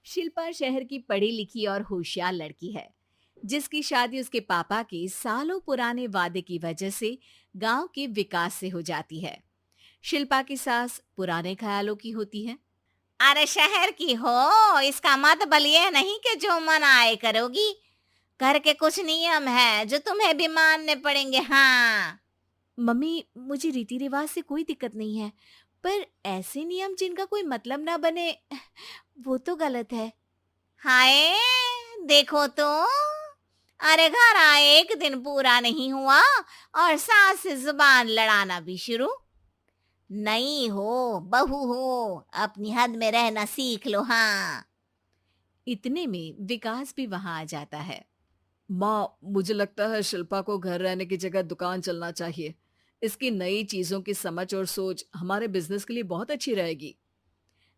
शिल्पा शहर की पढ़ी लिखी और होशियार लड़की है, जिसकी शादी उसके पापा के सालों पुराने वादे की वजह से गांव के विकास से हो जाती है। शिल्पा की सास पुराने ख्यालों की होती है। अरे शहर की हो, इसका मतलब ये नहीं कि जो मन आए करोगी। घर के कुछ नियम है जो तुम्हें भी मानने पड़ेंगे। हाँ। मम्मी, मुझे रीति रिवाज से कोई दिक्कत नहीं है, पर ऐसे नियम जिनका कोई मतलब ना बने, वो तो गलत है। हाय, देखो तो। अरे घर आए एक दिन पूरा नहीं हुआ और सास से जुबान लड़ाना भी शुरू। नहीं हो, बहू हो, अपनी हद में रहना सीख लो। हाँ। इतने में विकास भी वहां आ जाता है। माँ, मुझे लगता है शिल्पा को घर रहने की जगह दुकान चलना चाहिए। इसकी नई चीजों की समझ और सोच हमारे बिजनेस के लिए बहुत अच्छी रहेगी।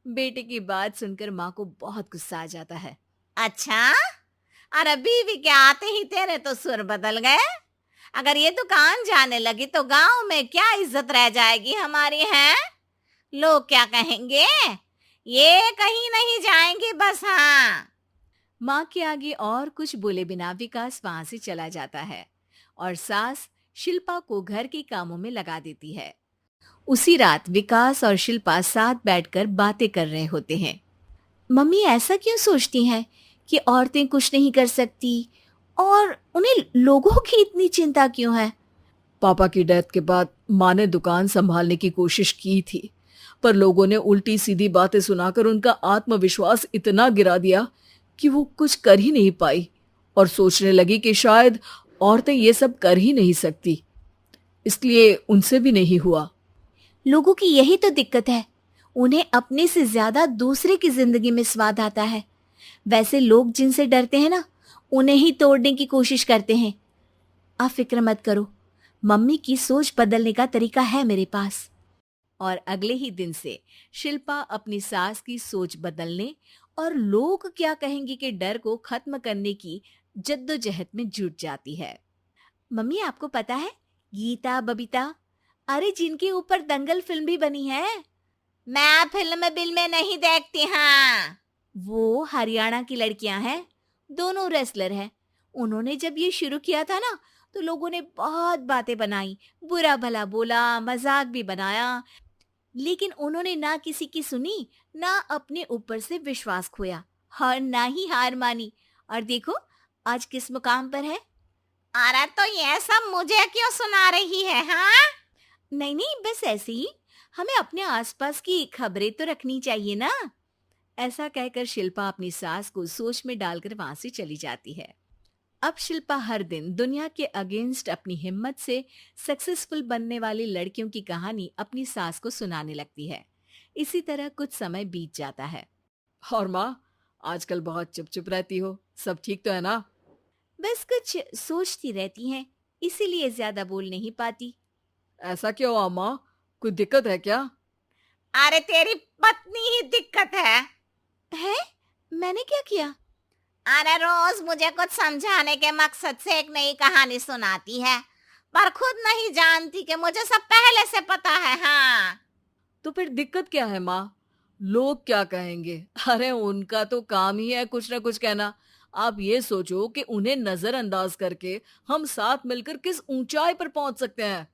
बेटे की बात सुनकर माँ को बहुत गुस्सा आ जाता है। अच्छा, अरे बीवी के आते ही तेरे तो सुर बदल गए। अगर ये दुकान जाने लगी तो गांव में क्या इज्जत रह जाएगी हमारी है। लोग क्या कहेंगे। ये कहीं नहीं जाएंगे बस। हाँ। माँ के आगे और कुछ बोले बिना विकास वहां से चला जाता है और सास शिल्पा को घर के कामों में लगा देती है। उसी रात विकास और शिल्पा साथ बैठकर बातें कर रहे होते हैं। मम्मी ऐसा क्यों सोचती हैं कि औरतें कुछ नहीं कर सकती, और उन्हें लोगों की इतनी चिंता क्यों है? पापा की डेथ के बाद माँ ने दुकान संभालने की कोशिश की थी, पर लोगों ने उल्टी सीधी बातें सुनाकर उनका आत्मविश्वास इतना गिरा दिया कि वो कुछ कर ही नहीं पाई और सोचने लगी कि शायद औरतें ये सब कर ही नहीं सकती, इसलिए उनसे भी नहीं हुआ। लोगों की यही तो दिक्कत है, उन्हें अपने से ज्यादा दूसरे की जिंदगी में स्वाद आता है। वैसे लोग जिनसे डरते हैं ना, उन्हें ही तोड़ने की कोशिश करते हैं। आप फिक्र मत करो, मम्मी की सोच बदलने का तरीका है मेरे पास। और अगले ही दिन से शिल्पा अपनी सास की सोच बदलने और लोग क्या कहेंगे के डर को खत्म करने की जद्दोजहद में जुट जाती है। मम्मी, आपको पता है, गीता बबीता, अरे जिनके ऊपर दंगल फिल्म भी बनी है, मैं फिल्म बिल में नहीं देखती। हाँ। वो हरियाणा की लड़कियां हैं, दोनों रेसलर हैं। उन्होंने जब ये शुरू किया था ना, तो लोगों ने बहुत बातें बनाई, बुरा भला बोला, मजाक भी बनाया, लेकिन उन्होंने ना किसी की सुनी, ना अपने ऊपर से विश्वास खोया और ना ही हार मानी। और देखो, आज किस मुकाम पर है। अरे तो ये सब मुझे क्यों सुना रही है। हाँ। नहीं नहीं, बस ऐसे ही, हमें अपने आसपास की खबरें तो रखनी चाहिए ना। ऐसा कहकर शिल्पा अपनी सास को सोच में डालकर वहां से चली जाती है। अब शिल्पा हर दिन दुनिया के अगेंस्ट अपनी हिम्मत से सक्सेसफुल बनने वाली लड़कियों की कहानी अपनी सास को सुनाने लगती है। इसी तरह कुछ समय बीत जाता है। और माँ, आजकल बहुत चुप चुप रहती हो, सब ठीक तो है ना? बस कुछ सोचती रहती हैं, इसीलिए ज्यादा बोल नहीं पाती। ऐसा क्यों अम्मा, कोई दिक्कत है क्या? अरे तेरी पत्नी ही दिक्कत है? मैंने क्या किया? अरे रोज मुझे कुछ समझाने के मकसद से एक नई कहानी सुनाती है, पर खुद नहीं जानती कि मुझे सब पहले से पता है। हाँ। तो फिर दिक्कत क्या है माँ? लोग क्या कहेंगे? अरे उनका तो काम ही है कुछ ना कुछ कहना। आप ये सोचो कि उन्हें नजरअंदाज करके हम साथ मिलकर किस ऊंचाई पर पहुंच सकते हैं।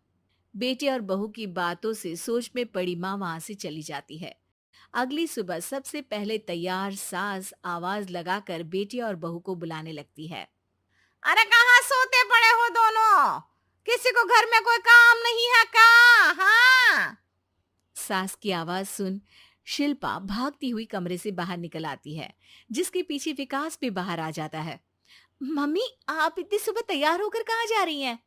बेटे और बहू की बातों से सोच में पड़ी माँ वहां से चली जाती है। अगली सुबह सबसे पहले तैयार सास आवाज लगाकर बेटे और बहू को बुलाने लगती है। अरे कहाँ सोते पड़े हो दोनों? किसी को घर में कोई काम नहीं है क्या? हाँ। सास की आवाज सुन शिल्पा भागती हुई कमरे से बाहर निकल आती है, जिसके पीछे विकास भी बाहर आ जाता है। मम्मी, आप इतनी सुबह तैयार होकर कहाँ जा रही हैं?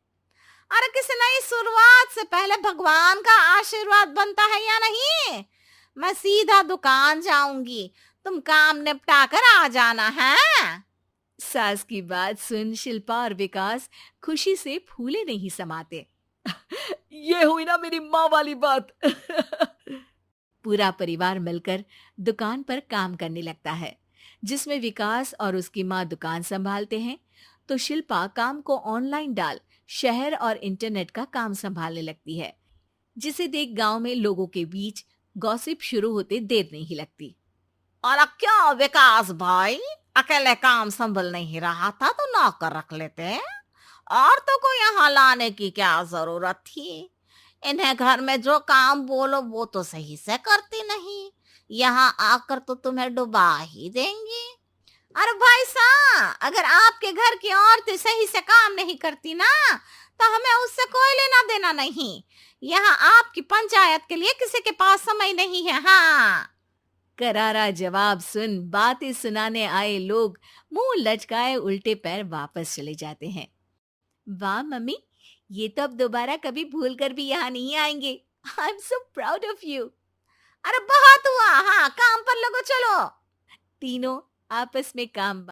अरे किसी नई शुरुआत से पहले भगवान का आशीर्वाद बनता है या नहीं? मैं सीधा दुकान जाऊंगी, तुम काम निपटा कर आ जाना है। सास की बात सुन शिल्पा और विकास खुशी से फूले नहीं समाते। ये हुई ना मेरी माँ वाली बात। पूरा परिवार मिलकर दुकान पर काम करने लगता है, जिसमें विकास और उसकी माँ दुकान संभालते हैं, तो शिल्पा काम को ऑनलाइन डाल शहर और इंटरनेट का काम संभालने लगती है, जिसे देख गांव में लोगों के बीच गॉसिप शुरू होते देर नहीं लगती। और क्या विकास भाई, अकेले काम संभल नहीं रहा था तो नौकर रख लेते। और तो को यहाँ लाने की क्या जरूरत थी। इन्हें घर में जो काम बोलो वो तो सही से करती नहीं, यहाँ आकर तो तुम्हें डुबा ही देंगी। अरे भाई साहब, अगर आपके घर की औरतें सही से काम नहीं करती ना, तो हमें उससे कोई लेना देना नहीं। यहाँ आपकी पंचायत के लिए किसी के पास समय नहीं है। हाँ। करारा जवाब सुन बातें सुनाने आए लोग मुंह लटकाए उल्टे पैर वापस चले जाते हैं। वाह मम्मी, ये तो अब दोबारा कभी भूल कर भी यहाँ नहीं आएंगे। I am so proud of you. अरे बहुत हुआ, हाँ काम पर लगो चलो। तीनों आपस में काम